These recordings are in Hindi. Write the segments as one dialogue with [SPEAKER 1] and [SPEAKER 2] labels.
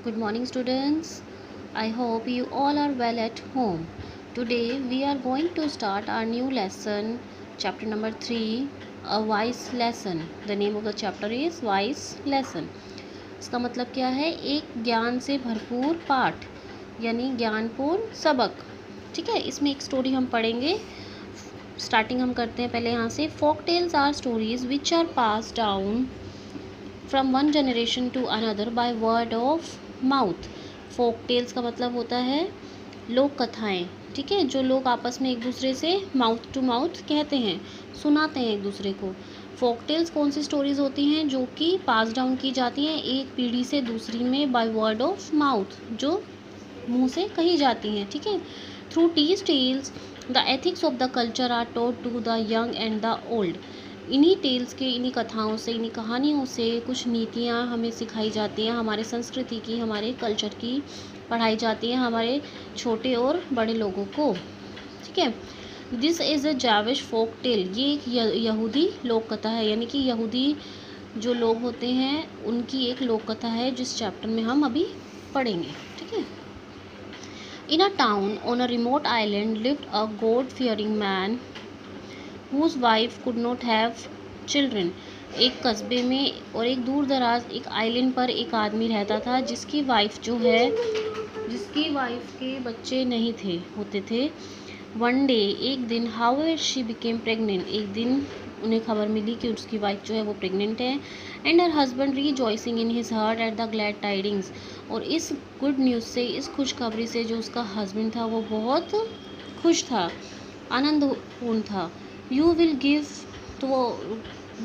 [SPEAKER 1] Good morning, students. I hope you all are well at home. Today, we are going to start our new lesson, chapter number 3, a wise lesson. The name of the chapter is wise lesson. इसका मतलब क्या है? एक ज्ञान से भरपूर पाठ यानी ज्ञानपूर्ण सबक. ठीक है, इसमें एक स्टोरी हम पढ़ेंगे. स्टार्टिंग हम करते हैं पहले यहाँ से. Folk tales are stories which are passed down from one generation to another by word of mouth. Folk tales का मतलब होता है लोक कथाएँ. ठीक है, जो लोग आपस में एक दूसरे से माउथ टू माउथ कहते हैं, सुनाते हैं एक दूसरे को. फोक टेल्स कौन सी स्टोरीज होती हैं? जो कि पास डाउन की जाती हैं एक पीढ़ी से दूसरी में बाय वर्ड ऑफ माउथ, जो मुंह से कही जाती हैं. ठीक है, through these tales the ethics of the culture are taught to the young and the old. इन्हीं टेल्स के, इन्हीं कथाओं से, इन्हीं कहानियों से कुछ नीतियाँ हमें सिखाई जाती हैं. हमारे संस्कृति की, हमारे कल्चर की पढ़ाई जाती है हमारे छोटे और बड़े लोगों को. ठीक है, this is a Jewish folk tale. ये एक यहूदी लोक कथा है, यानी कि यहूदी जो लोग होते हैं उनकी एक लोक कथा है, जिस चैप्टर में हम अभी पढ़ेंगे. ठीक है. In a town on a remote island lived a god fearing man whose wife could not have children. एक कस्बे में और एक दूर दराज एक आइलैंड पर एक आदमी रहता था जिसकी वाइफ के बच्चे नहीं होते थे. वन डे, एक दिन, हाउ शी बिकेम प्रेग्नेंट. एक दिन उन्हें खबर मिली कि उसकी वाइफ जो है वो प्रेग्नेंट है. And her husband rejoicing in his heart at the glad tidings. और इस गुड न्यूज़ से, इस खुशखबरी से जो उसका हस्बैंड था वो बहुत खुश था, आनंदपूर्ण था. You will give to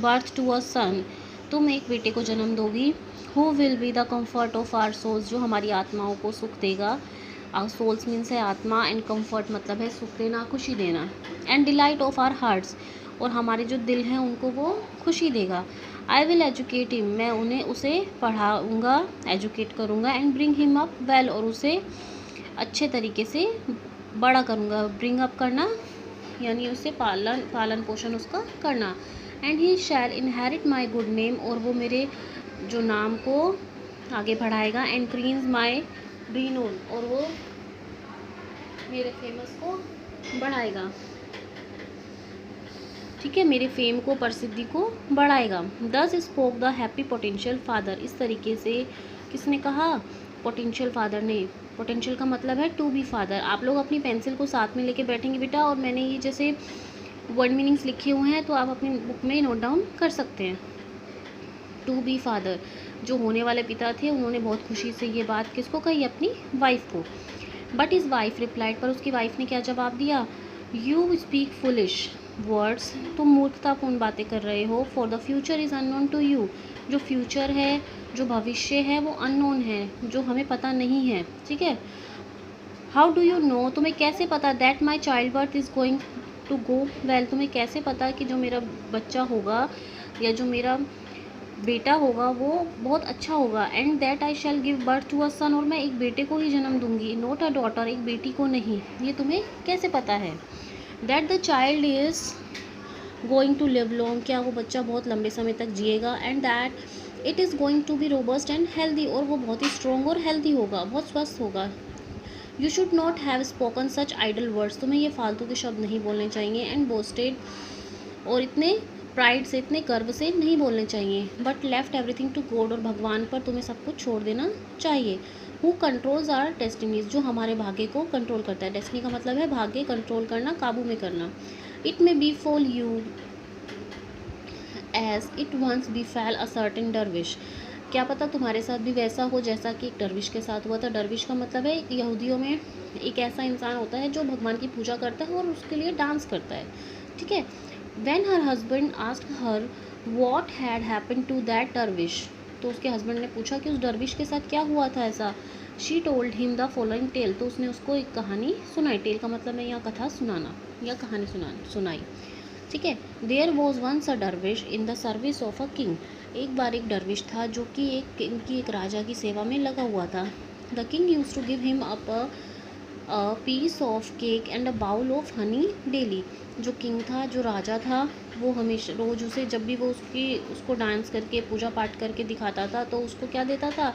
[SPEAKER 1] birth to a son. तुम एक बेटे को जन्म दोगी. Who will be the comfort of our souls. जो हमारी आत्माओं को सुख देगा. आवर सोल्स मीन्स है आत्मा, एंड कम्फर्ट मतलब है सुख देना, खुशी देना. And delight of our hearts. और हमारे जो दिल हैं उनको वो खुशी देगा. I will educate him. मैं उसे पढ़ाऊँगा, एजुकेट करूँगा. And bring him up well. और उसे अच्छे तरीके से बड़ा करूँगा. ब्रिंग अप करना यानी उसे पालन पोषण उसका करना. And he shall inherit my good name. और वो मेरे जो नाम को आगे बढ़ाएगा. And crowns my renown. और वो मेरे फेमस को बढ़ाएगा. ठीक है, मेरे फेम को, प्रसिद्धि को बढ़ाएगा. दस spoke the happy potential father. इस तरीके से किसने कहा? पोटेंशियल फादर ने. पोटेंशियल का मतलब है टू बी फादर. आप लोग अपनी पेंसिल को साथ में लेके बैठेंगे बेटा, और मैंने ये जैसे वर्ड मीनिंग्स लिखे हुए हैं तो आप अपनी बुक में नोट डाउन कर सकते हैं. टू बी फादर, जो होने वाले पिता थे, उन्होंने बहुत खुशी से ये बात किसको कही? अपनी वाइफ को. But his wife replied. पर उसकी वाइफ ने क्या जवाब दिया? You speak foolish words. तुम मूर्खतापूर्ण बातें कर रहे हो. For the future is unknown to you. जो फ्यूचर है, जो भविष्य है, वो अननोन है, जो हमें पता नहीं है. ठीक है. How do you know. तुम्हें कैसे पता? That my child birth is going to go well. तुम्हें कैसे पता कि जो मेरा बच्चा होगा या जो मेरा बेटा होगा वो बहुत अच्छा होगा. And that I shall give birth to a son. और मैं एक बेटे को ही जन्म दूंगी. Not a daughter. एक बेटी को नहीं. ये तुम्हें कैसे पता है? That the child is going to live long. क्या वो बच्चा बहुत लंबे समय तक जिएगा. And that it is going to be robust and healthy. और वो बहुत ही स्ट्रॉन्ग और हेल्दी होगा, बहुत स्वस्थ होगा. You should not have spoken such idle words. तुम्हें ये फालतू के शब्द नहीं बोलने चाहिए. And boasted. और इतने प्राइड से, इतने गर्व से नहीं बोलने चाहिए. But left everything to God. और भगवान पर तुम्हें सब कुछ छोड़ देना चाहिए. Who controls our destinies. जो हमारे भाग्य को कंट्रोल करता है. डेस्टिनी का मतलब है भाग्य, कंट्रोल करना, काबू में करना. It may befall you as it once befell a certain dervish. क्या पता तुम्हारे साथ भी वैसा हो जैसा कि एक डरविश के साथ हुआ था. डरविश का मतलब है यहूदियों में एक ऐसा इंसान होता है जो भगवान की पूजा करता है और उसके लिए डांस करता है. ठीक है. When her husband asked her what had happened to that dervish. तो उसके हस्बैंड ने पूछा कि उस डरविश के साथ क्या हुआ था ऐसा. She told him the following tale. तो उसने उसको एक कहानी सुनाई. टेल का मतलब है यहाँ कथा सुनाना या कहानी सुनाई. ठीक है. There was once a dervish in the service of a king. एक बार एक डरविश था जो कि एक किंग की, एक राजा की सेवा में लगा हुआ था. The king used to give him up a piece of cake and a bowl of honey daily. जो किंग था, जो राजा था, वो हमेशा रोज़ उसे, जब भी वो उसको डांस करके, पूजा पाठ करके दिखाता था, तो उसको क्या देता था?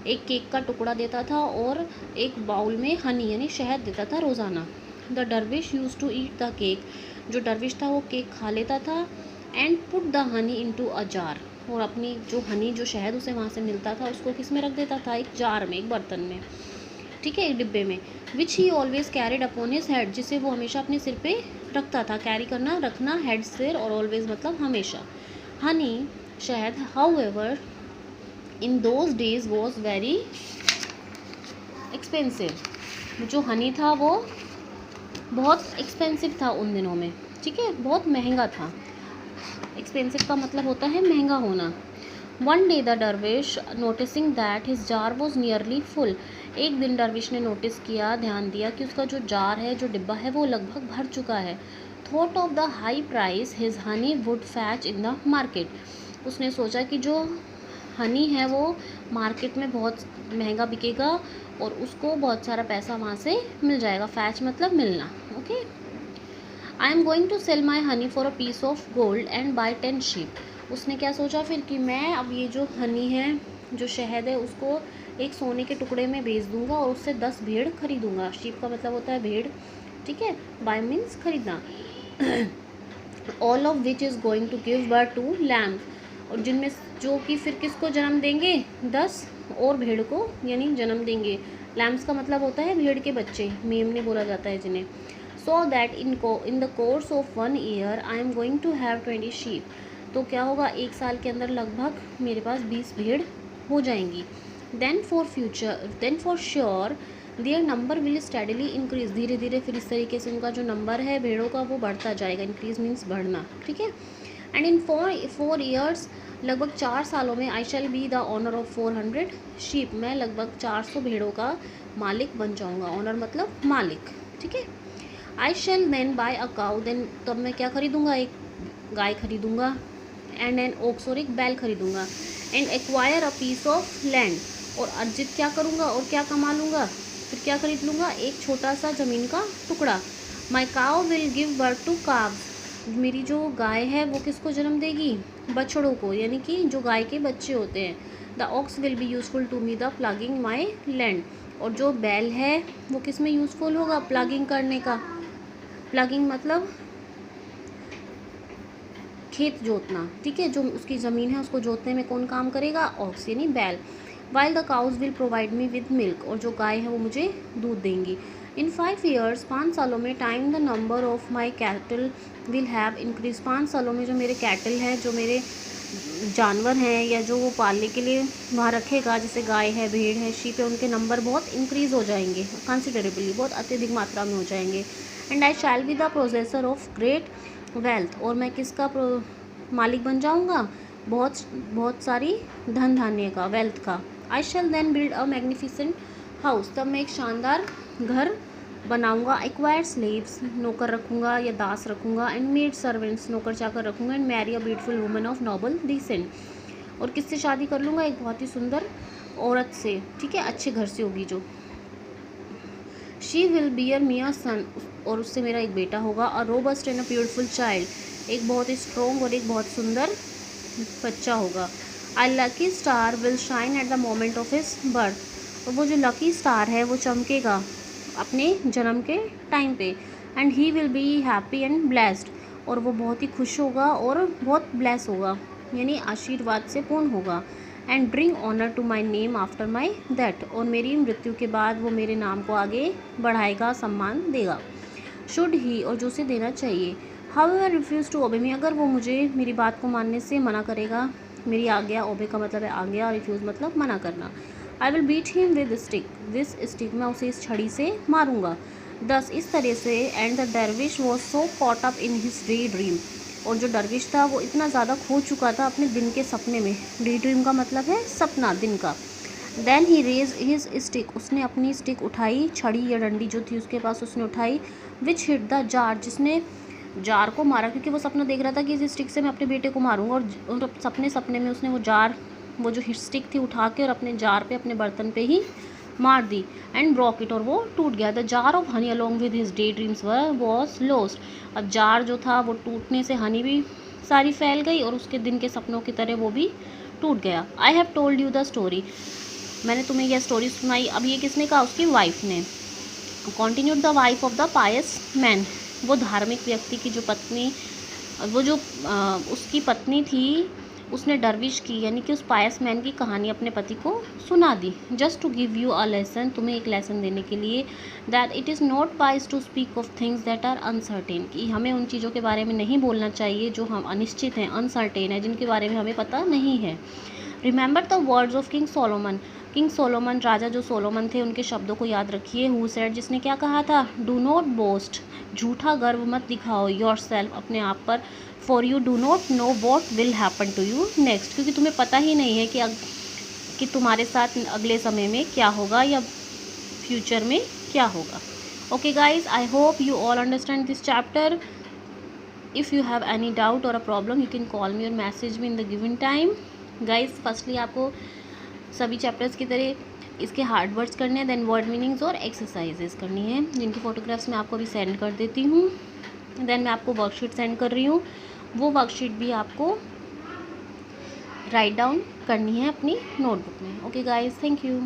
[SPEAKER 1] एक केक का टुकड़ा देता था और एक बाउल में हनी यानी शहद देता था रोज़ाना। The dervish used to eat the cake, जो डरविश था वो केक खा लेता था। And put the honey into a jar, और अपनी जो हनी जो शहद उसे वहाँ से मिलता था उसको किस में रख देता था, एक जार में, एक बर्तन में, ठीक है, एक डिब्बे में। Which he always carried upon his head, जिसे वो हमेशा अपने सिर पे रखता था। कैरी करना, रखना, हेड सिर, और ऑलवेज मतलब हमेशा। हनी शहद how ever in those days was very expensive, जो हनी था वो बहुत एक्सपेंसिव था उन दिनों में, ठीक है, बहुत महंगा था। एक्सपेंसिव का मतलब होता है महंगा होना। One day the dervish noticing that his jar was nearly full, एक दिन डरविश ने नोटिस किया, ध्यान दिया कि उसका जो जार है, जो डिब्बा है, वो लगभग भर चुका है। Thought of the high price his Honey would fetch in the market, उसने सोचा कि जो हनी है वो मार्केट में बहुत महंगा बिकेगा और उसको बहुत सारा पैसा वहाँ से मिल जाएगा। फैच मतलब मिलना, okay. I am going to sell my honey for a piece of gold and buy 10 sheep, उसने क्या सोचा फिर कि मैं अब ये जो हनी है, जो शहद है, उसको एक सोने के टुकड़े में बेच दूंगा और उससे 10 भेड़ खरीदूंगा। शीप का मतलब होता है भेड़, ठीक है, बाय मीन्स खरीदना। All of which is going to give birth to lambs, और जिनमें जो कि फिर किसको जन्म देंगे, 10 और भेड़ को यानी जन्म देंगे। लैम्स का मतलब होता है भेड़ के बच्चे, मेमने बोला जाता है जिन्हें। So that in the course of 1 year I am going to have 20 sheep, तो क्या होगा, एक साल के अंदर लगभग मेरे पास 20 भेड़ हो जाएंगी। Then for sure their number will steadily increase, धीरे धीरे फिर इस तरीके से उनका जो नंबर है भेड़ों का वो बढ़ता जाएगा। इंक्रीज मीन्स बढ़ना, ठीक है। एंड इन 4 ईयर्स, लगभग 4 सालों में, I shall be the owner of 400 sheep, मैं लगभग 400 भेड़ों का मालिक बन जाऊंगा। ऑनर मतलब मालिक, ठीक है। I shall then buy a cow, then तब मैं क्या खरीदूंगा, एक गाय खरीदूंगा। एंड एन ओक्स, और एक बैल खरीदूंगा। And acquire a piece of land, और अर्जित क्या करूँगा और क्या कमा लूँगा, फिर क्या खरीद लूँगा, एक छोटा सा ज़मीन का टुकड़ा। My cow will give birth to calves, मेरी जो गाय है वो किसको जन्म देगी, बछड़ों को, यानी कि जो गाय के बच्चे होते हैं। The ox will be useful to me the ploughing my land, और जो बैल है वो किस में यूज़फुल होगा, प्लगिंग करने का। प्लगिंग मतलब खेत जोतना, ठीक है, जो उसकी ज़मीन है उसको जोतने में कौन काम करेगा, ऑक्स यानी बैल। While the cows will provide me with milk, और जो गाय है वो मुझे दूध देंगी। इन 5 ईयर्स, 5 सालों में, time the number of my cattle will have increase, 5 सालों में जो मेरे कैटल हैं, जो मेरे जानवर हैं या जो वो पालने के लिए वहाँ रखेगा, जैसे गाय है, भेड़ है, शीप है, उनके नंबर बहुत इंक्रीज़ हो जाएंगे, कंसिडरेबली, बहुत अत्यधिक मात्रा में हो जाएंगे। And I shall be the processor of great wealth, और मैं किसका मालिक बन जाऊंगा, बहुत बहुत सारी धन धान्य का, वेल्थ का। I shall then build a magnificent house, तब मैं एक शानदार घर बनाऊंगा। एक्वायर स्लेव्स, नौकर रखूंगा या दास रखूंगा। एंड मेड सर्वेंट्स, नौकर चाकर रखूंगा। And marry a beautiful woman of noble descent, और किससे शादी कर लूँगा, एक बहुत ही सुंदर औरत से, ठीक है, अच्छे घर से होगी जो। She will beer me a son, और उससे मेरा एक बेटा होगा। A robust and a beautiful child, एक बहुत ही स्ट्रॉन्ग और एक बहुत सुंदर बच्चा होगा। I lucky star will shine at the moment of his birth, और वो जो लकी स्टार है वो चमकेगा अपने जन्म के टाइम पे। And he will be happy and blessed, और वो बहुत ही खुश होगा और बहुत ब्लेस होगा, यानी आशीर्वाद से पूर्ण होगा। And bring honour to my name after my death, और मेरी मृत्यु के बाद वो मेरे नाम को आगे बढ़ाएगा, सम्मान देगा। शुड ही, और जो उसे देना चाहिए। How ever refuse to obey मी, अगर वो मुझे मेरी बात को मानने से मना करेगा, मेरी आज्ञा, ओबे का मतलब है आज्ञा, रिफ्यूज़ मतलब मना करना। I will beat him with stick, this stick, मैं उसे इस छड़ी से मारूंगा। 10 इस तरह से। And the dervish was so caught up in his daydream, और जो डरविश था वो इतना ज़्यादा खो चुका था अपने दिन के सपने में। डे ड्रीम का मतलब है सपना, दिन का। Then he raise his stick, उसने अपनी स्टिक उठाई, छड़ी या डंडी जो थी उसके पास उसने उठाई। विच हिट द जार, जिसने जार को मारा, क्योंकि वो सपना देख रहा था कि इस स्टिक से मैं अपने बेटे को मारूंगा। और सपने में उसने वो जार, वो जो स्टिक थी उठा के और अपने जार पे, अपने बर्तन पे ही मार दी। एंड ब्रोक इट, और वो टूट गया। The jar of honey along with his day dreams was lost, अब जार जो था वो टूटने से हनी भी सारी फैल गई और उसके दिन के सपनों की तरह वो भी टूट गया। I have told you the story, मैंने तुम्हें यह स्टोरी सुनाई। अब ये किसने कहा? उसकी वाइफ ने। Continued the wife of the pious man, वो धार्मिक व्यक्ति की जो पत्नी, वो जो उसकी पत्नी थी, उसने डरविश की यानी कि उस पायस मैन की कहानी अपने पति को सुना दी। Just to give you a lesson, तुम्हें एक लेसन देने के लिए, that it is not wise to speak of things that are uncertain, कि हमें उन चीज़ों के बारे में नहीं बोलना चाहिए जो हम अनिश्चित हैं, अनसर्टेन है, जिनके बारे में हमें पता नहीं है। Remember the words of King Solomon, King Solomon, राजा जो सोलोमन थे, उनके शब्दों को याद रखिए। हु सेड, जिसने क्या कहा था? डू नॉट बोस्ट, झूठा गर्व मत दिखाओ, योर सेल्फ, अपने आप पर, for you do not know what will happen to you next, क्योंकि तुम्हें पता ही नहीं है कि तुम्हारे साथ अगले समय में क्या होगा या फ्यूचर में क्या होगा। Okay guys, I hope you all understand this chapter. If you have any doubt or a problem, you can call me or message me in the given time. Guys, firstly आपको सभी चैप्टर्स की तरह इसके हार्ड वर्ड्स करने हैं, देन वर्ड मीनिंग्स और एक्सरसाइजेस करनी है, जिनकी फ़ोटोग्राफ्स मैं आपको अभी सेंड कर देती हूँ। देन मैं आपको वर्कशीट सेंड कर रही हूँ, वो वर्कशीट भी आपको राइट डाउन करनी है अपनी नोटबुक में। Okay guys, thank you.